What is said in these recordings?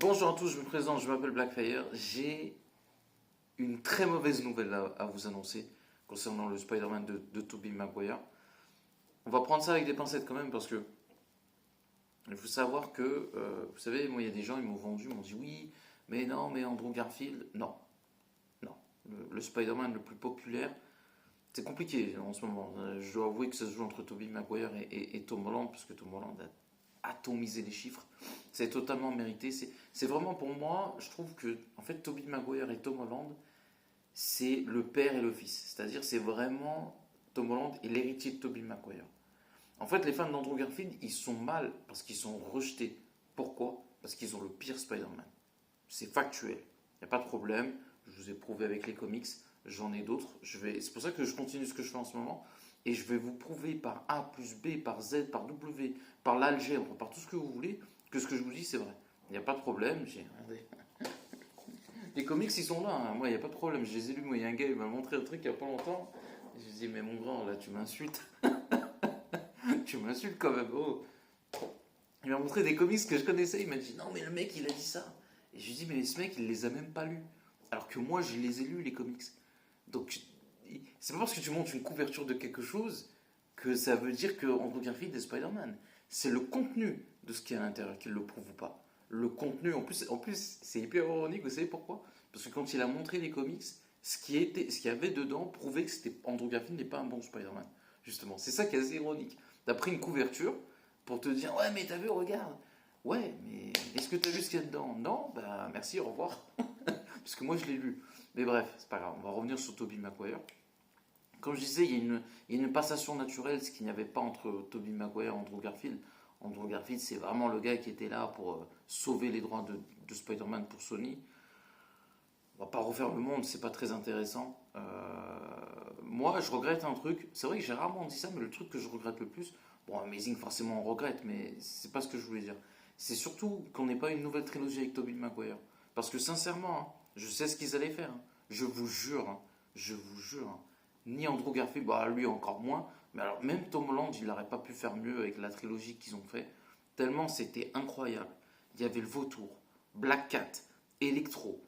Bonjour à tous, je me présente, je m'appelle Blackfire. J'ai une très mauvaise nouvelle à vous annoncer concernant le Spider-Man de Tobey Maguire. On va prendre ça avec des pincettes quand même parce que il faut savoir que, vous savez, moi il y a des gens, ils m'ont vendu, ils m'ont dit oui, mais non, mais Andrew Garfield, non, non. Le Spider-Man le plus populaire, c'est compliqué en ce moment. Je dois avouer que ça se joue entre Tobey Maguire et Tom Holland, parce que Tom Holland a atomisé les chiffres. C'est totalement mérité. C'est vraiment pour moi, je trouve que en fait Tobey Maguire et Tom Holland, c'est le père et le fils. C'est-à-dire c'est vraiment Tom Holland et l'héritier de Tobey Maguire. En fait, les fans d'Andrew Garfield, ils sont mal parce qu'ils sont rejetés. Pourquoi? Parce qu'ils ont le pire Spider-Man. C'est factuel. Il n'y a pas de problème. Je vous ai prouvé avec les comics. J'en ai d'autres. C'est pour ça que je continue ce que je fais en ce moment. Et je vais vous prouver par A plus B, par Z, par W, par l'algèbre, par tout ce que vous voulez, que ce que je vous dis, c'est vrai. Il n'y a pas de problème. Regardez. Les comics, ils sont là. Hein. Moi, il n'y a pas de problème. Je les ai lus. Moi, il y a un gars, il m'a montré un truc il n'y a pas longtemps. Je lui ai dit, mais mon grand, là, tu m'insultes. Tu m'insultes quand même. Oh. Il m'a montré des comics que je connaissais. Il m'a dit, non, mais le mec, il a dit ça. Et je lui ai dit, mais ce mec, il les a même pas lus. Alors que moi, je les ai lus, les comics. Donc, c'est pas parce que tu montes une couverture de quelque chose que ça veut dire que Andrew Garfield est Spider-Man. C'est le contenu de ce qui est à l'intérieur qui le prouve ou pas. Le contenu, en plus c'est hyper ironique, vous savez pourquoi? Parce que quand il a montré les comics, ce qu'il y avait dedans prouvait que Andrew Garfield n'est pas un bon Spider-Man. Justement, c'est ça qui est assez ironique. T'as pris une couverture pour te dire, ouais, mais t'as vu, regarde. Ouais, mais est-ce que t'as vu ce qu'il y a dedans? Non, bah merci, au revoir. Parce que moi je l'ai lu. Mais bref, c'est pas grave, on va revenir sur Tobey Maguire. Comme je disais, il y a une passation naturelle, ce qu'il n'y avait pas entre Tobey Maguire et Andrew Garfield. Andrew Garfield, c'est vraiment le gars qui était là pour sauver les droits de Spider-Man pour Sony. On va pas refaire le monde, c'est pas très intéressant. Moi, je regrette un truc. C'est vrai que j'ai rarement dit ça, mais le truc que je regrette le plus, bon, Amazing, forcément, on regrette, mais c'est pas ce que je voulais dire. C'est surtout qu'on n'ait pas une nouvelle trilogie avec Tobey Maguire. Parce que sincèrement, hein, je sais ce qu'ils allaient faire. Hein. Je vous jure, hein, je vous jure. Hein. Ni Andrew Garfield, bah lui encore moins. Mais alors, même Tom Holland, il n'aurait pas pu faire mieux avec la trilogie qu'ils ont fait. Tellement c'était incroyable. Il y avait le Vautour, Black Cat, Electro,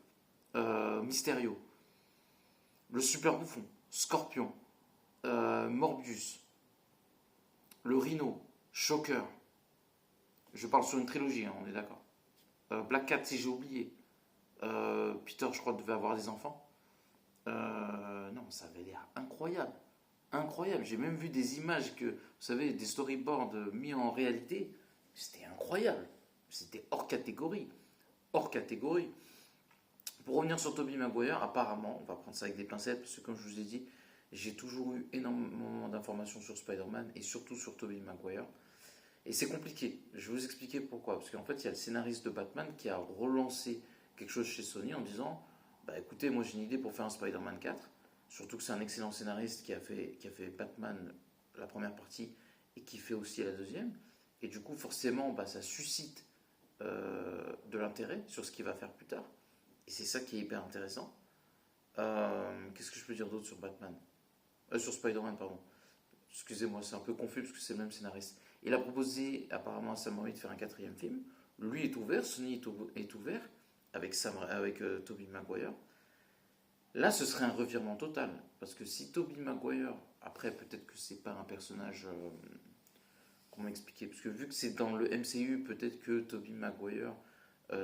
Mysterio, le Super Bouffon, Scorpion, Morbius, le Rhino, Shocker. Je parle sur une trilogie, hein, on est d'accord. Black Cat, si j'ai oublié. Peter, je crois, devait avoir des enfants. Non, ça avait l'air incroyable. Incroyable. J'ai même vu des images vous savez, des storyboards mis en réalité. C'était incroyable. C'était hors catégorie. Hors catégorie. Pour revenir sur Tobey Maguire, apparemment, on va prendre ça avec des pincettes, parce que comme je vous ai dit, j'ai toujours eu énormément d'informations sur Spider-Man et surtout sur Tobey Maguire. Et c'est compliqué. Je vais vous expliquer pourquoi. Parce qu'en fait, il y a le scénariste de Batman qui a relancé quelque chose chez Sony en disant, bah écoutez, moi j'ai une idée pour faire un Spider-Man 4. Surtout que c'est un excellent scénariste qui a fait Batman la première partie et qui fait aussi la deuxième. Et du coup, forcément, bah, ça suscite de l'intérêt sur ce qu'il va faire plus tard. Et c'est ça qui est hyper intéressant. Qu'est-ce que je peux dire d'autre sur Batman? Sur Spider-Man, pardon. Excusez-moi, c'est un peu confus parce que c'est le même scénariste. Il a proposé apparemment à Sam Raimi de faire un quatrième film. Lui est ouvert, Sony est ouvert avec Tobey Maguire. Là, ce serait un revirement total. Parce que si Tobey Maguire, après, peut-être que c'est pas un personnage. Comment expliquer? Parce que vu que c'est dans le MCU, peut-être que Tobey Maguire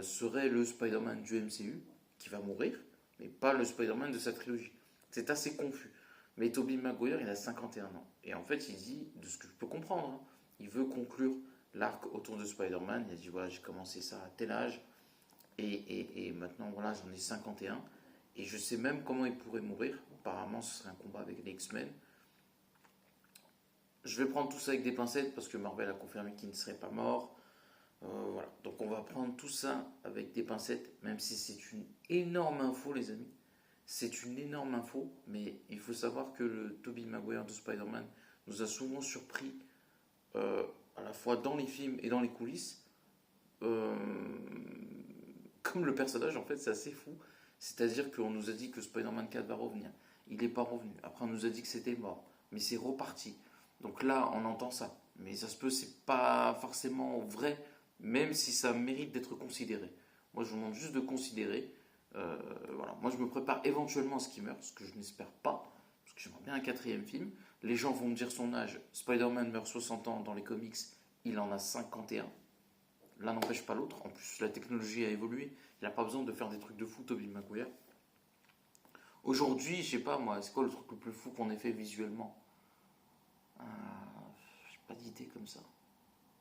serait le Spider-Man du MCU, qui va mourir, mais pas le Spider-Man de sa trilogie. C'est assez confus. Mais Tobey Maguire, il a 51 ans. Et en fait, il dit, de ce que je peux comprendre, hein, il veut conclure l'arc autour de Spider-Man. Il a dit, voilà, j'ai commencé ça à tel âge, et maintenant, voilà, j'en ai 51. Et je sais même comment il pourrait mourir. Apparemment, ce serait un combat avec les X-Men. Je vais prendre tout ça avec des pincettes parce que Marvel a confirmé qu'il ne serait pas mort. Voilà. Donc on va prendre tout ça avec des pincettes, même si c'est une énorme info, les amis. C'est une énorme info, mais il faut savoir que le Tobey Maguire de Spider-Man nous a souvent surpris, à la fois dans les films et dans les coulisses. Euh, Comme le personnage, en fait, c'est assez fou. C'est-à-dire qu'on nous a dit que Spider-Man 4 va revenir. Il n'est pas revenu. Après, on nous a dit que c'était mort. Mais c'est reparti. Donc là, on entend ça. Mais ça se peut, c'est pas forcément vrai, même si ça mérite d'être considéré. Moi, je vous demande juste de considérer. Voilà. Moi, je me prépare éventuellement à ce qu'il meure, ce que je n'espère pas, parce que j'aimerais bien un quatrième film. Les gens vont me dire son âge. Spider-Man meurt 60 ans dans les comics, il en a 51. L'un n'empêche pas l'autre. En plus, la technologie a évolué. Il n'y a pas besoin de faire des trucs de fou, Tobey Maguire. Aujourd'hui, je sais pas moi, c'est quoi le truc le plus fou qu'on ait fait visuellement? J'ai pas d'idée comme ça.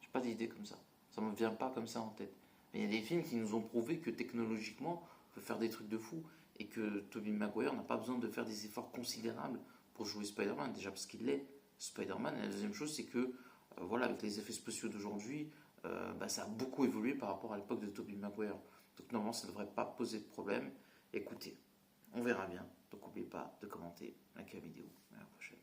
J'ai pas d'idée comme ça. Ça me vient pas comme ça en tête. Mais il y a des films qui nous ont prouvé que technologiquement, on peut faire des trucs de fou et que Tobey Maguire n'a pas besoin de faire des efforts considérables pour jouer Spider-Man. Déjà parce qu'il est Spider-Man. Et la deuxième chose, c'est que voilà, avec les effets spéciaux d'aujourd'hui, ça a beaucoup évolué par rapport à l'époque de Tobey Maguire. Donc normalement, ça ne devrait pas poser de problème. Écoutez, on verra bien. Donc n'oubliez pas de commenter, liker la vidéo. À la prochaine.